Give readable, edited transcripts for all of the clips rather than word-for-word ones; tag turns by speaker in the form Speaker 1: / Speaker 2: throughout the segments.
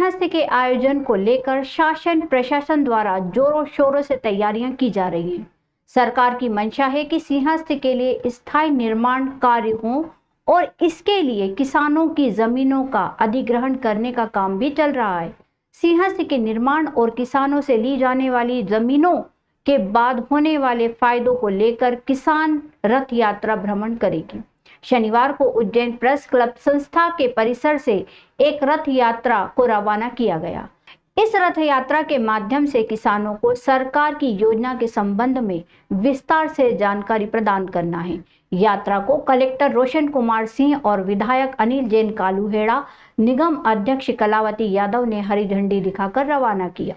Speaker 1: सिंहस्थ के आयोजन को लेकर शासन प्रशासन द्वारा जोरों शोरों से तैयारियां की जा रही हैं। सरकार की मंशा है कि सिंहस्थ के लिए स्थायी निर्माण कार्य हो और इसके लिए किसानों की जमीनों का अधिग्रहण करने का काम भी चल रहा है। सिंहस्थ के निर्माण और किसानों से ली जाने वाली जमीनों के बाद होने वाले फायदों को लेकर किसान रथ यात्रा भ्रमण करेगी। शनिवार को उज्जैन प्रेस क्लब संस्था के परिसर से एक रथ यात्रा को रवाना किया गया। इस रथ यात्रा के माध्यम से किसानों को सरकार की योजना के संबंध में विस्तार से जानकारी प्रदान करना है। यात्रा को कलेक्टर रोशन कुमार सिंह और विधायक अनिल जैन कालूहेड़ा, निगम अध्यक्ष कलावती यादव ने हरी झंडी दिखाकर रवाना किया।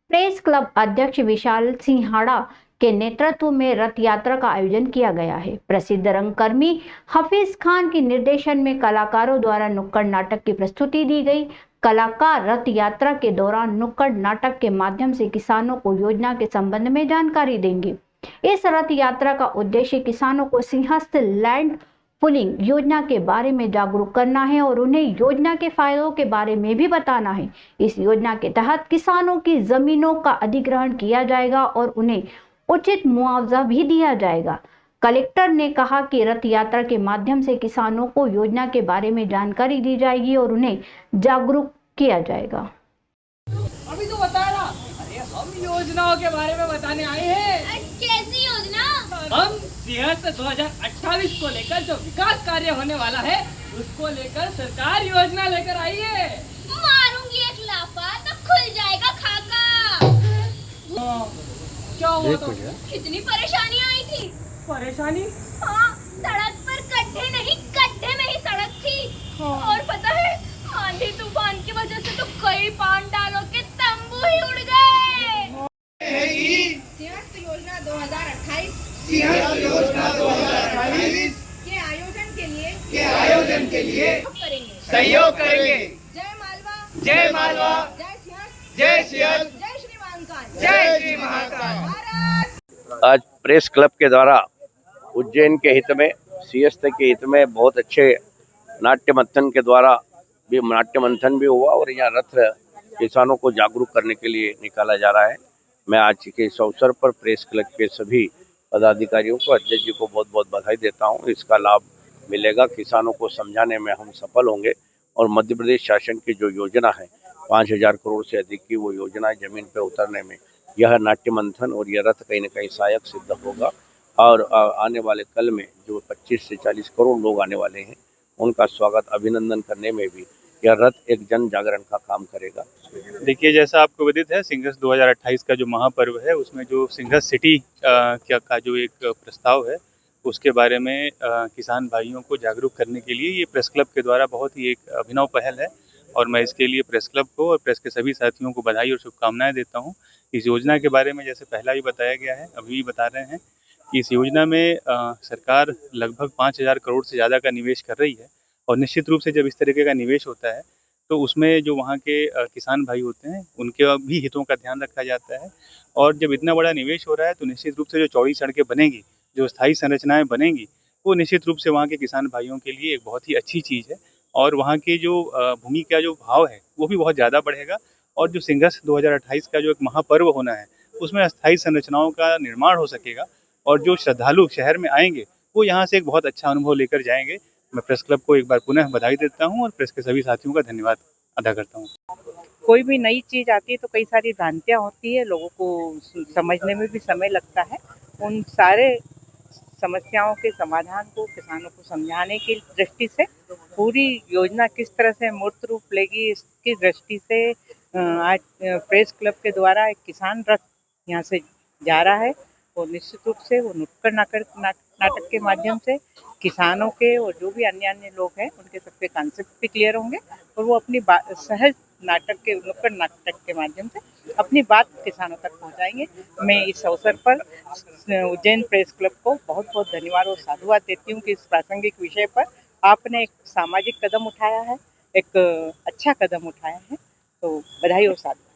Speaker 1: प्रेस क्लब अध्यक्ष विशाल सिंहाड़ा के नेतृत्व में रथ यात्रा का आयोजन किया गया है। प्रसिद्ध रंगकर्मी हफीज खान के निर्देशन में कलाकारों द्वारा नुक्कड़ नाटक की प्रस्तुति दी गई। कलाकार रथ यात्रा के दौरान नुक्कड़ नाटक के माध्यम से किसानों को योजना के संबंध में जानकारी देंगे। इस रथ यात्रा का उद्देश्य किसानों को सिंहस्थ लैंड पुलिंग योजना के बारे में जागरूक करना है और उन्हें योजना के फायदों के बारे में भी बताना है। इस योजना के तहत किसानों की जमीनों का अधिग्रहण किया जाएगा और उन्हें उचित मुआवजा भी दिया जाएगा। कलेक्टर ने कहा कि रथ यात्रा के माध्यम से किसानों को योजना के बारे में जानकारी दी जाएगी और उन्हें जागरूक किया जाएगा।
Speaker 2: अभी तो बता रहा, अरे हम योजनाओं के बारे में बताने आए हैं।
Speaker 3: कैसी योजना?
Speaker 2: हम सिंहस्थ 2028 को लेकर जो विकास कार्य होने वाला है उसको लेकर सरकार योजना लेकर आई है।
Speaker 3: मारूंगी एक लाफा तो खुल जाएगा खाका।
Speaker 2: क्या हुआ तो?
Speaker 3: कितनी परेशानी आई थी।
Speaker 2: परेशानी?
Speaker 3: हाँ, सड़क पर गड्ढे नहीं गड्ढे में ही सड़क थी।
Speaker 2: हाँ।
Speaker 3: और पता है आंधी तूफान की वजह से तो कई पांडालों के तंबू ही उड़ गए। सिंहस्थ योजना 2028 के आयोजन के लिए
Speaker 2: सहयोग करेंगे।
Speaker 3: जय मालवा,
Speaker 2: जय मालवा,
Speaker 3: जय सिंहस्थ,
Speaker 2: जय सिंहस्थ,
Speaker 3: जय श्री महाकाल,
Speaker 2: जय श्री महाकाल।
Speaker 3: भारत।
Speaker 4: आज प्रेस क्लब के द्वारा उज्जैन के हित में, सिंहस्थ के हित में बहुत अच्छे नाट्य मंथन के द्वारा भी नाट्य मंथन भी हुआ और यहाँ रथ किसानों को जागरूक करने के लिए निकाला जा रहा है। मैं आज के इस अवसर पर प्रेस क्लब के सभी पदाधिकारियों को, अध्यक्ष जी को बहुत बहुत बधाई देता हूँ। इसका लाभ मिलेगा, किसानों को समझाने में हम सफल होंगे और मध्य प्रदेश शासन की जो योजना है 5000 करोड़ से अधिक की, वो योजना जमीन पर उतरने में यह नाट्य मंथन और यह रथ कहीं न कहीं सहायक सिद्ध होगा। और आने वाले कल में जो 25 से 40 करोड़ लोग आने वाले हैं उनका स्वागत अभिनंदन करने में भी यह रथ एक जन जागरण का काम करेगा।
Speaker 5: देखिए, जैसा आपको विदित है, सिंहस्थ 2028 का जो महापर्व है उसमें जो सिंहस्थ सिटी का जो एक प्रस्ताव है उसके बारे में किसान भाइयों को जागरूक करने के लिए ये प्रेस क्लब के द्वारा बहुत ही एक अभिनव पहल है और मैं इसके लिए प्रेस क्लब को और प्रेस के सभी साथियों को बधाई और शुभकामनाएं देता हूं। इस योजना के बारे में जैसे पहला भी बताया गया है, अभी भी बता रहे हैं कि इस योजना में सरकार लगभग 5000 करोड़ से ज़्यादा का निवेश कर रही है और निश्चित रूप से जब इस तरीके का निवेश होता है तो उसमें जो वहाँ के किसान भाई होते हैं उनके भी हितों का ध्यान रखा जाता है। और जब इतना बड़ा निवेश हो रहा है तो निश्चित रूप से जो चौड़ी सड़कें बनेंगी, जो स्थायी संरचनाएं बनेंगी, वो निश्चित रूप से वहाँ के किसान भाइयों के लिए एक बहुत ही अच्छी चीज़ है और वहाँ की जो भूमि का जो भाव है वो भी बहुत ज़्यादा बढ़ेगा। और जो सिंहस्थ 2028 का जो एक महापर्व होना है उसमें अस्थायी संरचनाओं का निर्माण हो सकेगा और जो श्रद्धालु शहर में आएंगे वो यहाँ से एक बहुत अच्छा अनुभव लेकर जाएंगे। मैं प्रेस क्लब को एक बार पुनः बधाई देता हूँ और प्रेस के सभी साथियों का धन्यवाद अदा करता हूँ।
Speaker 6: कोई भी नई चीज़ आती है तो कई सारी भ्रांतियाँ होती है, लोगों को समझने में भी समय लगता है। उन सारे समस्याओं के समाधान को किसानों को समझाने की दृष्टि से पूरी योजना किस तरह से मूर्त रूप लेगी इसकी दृष्टि से आज प्रेस क्लब के द्वारा एक किसान रथ यहाँ से जा रहा है और निश्चित रूप से वो नुक्कड़ नाटक के माध्यम से किसानों के और जो भी अन्य लोग हैं उनके सबके कॉन्सेप्ट भी क्लियर होंगे और वो अपनी सहज नुक्कड़ नाटक के माध्यम से अपनी बात किसानों तक पहुंचाएंगे। मैं इस अवसर पर उज्जैन प्रेस क्लब को बहुत बहुत धन्यवाद और साधुवाद देती हूँ कि इस प्रासंगिक विषय पर आपने एक सामाजिक कदम उठाया है, एक अच्छा कदम उठाया है, तो बधाई और साधुवाद।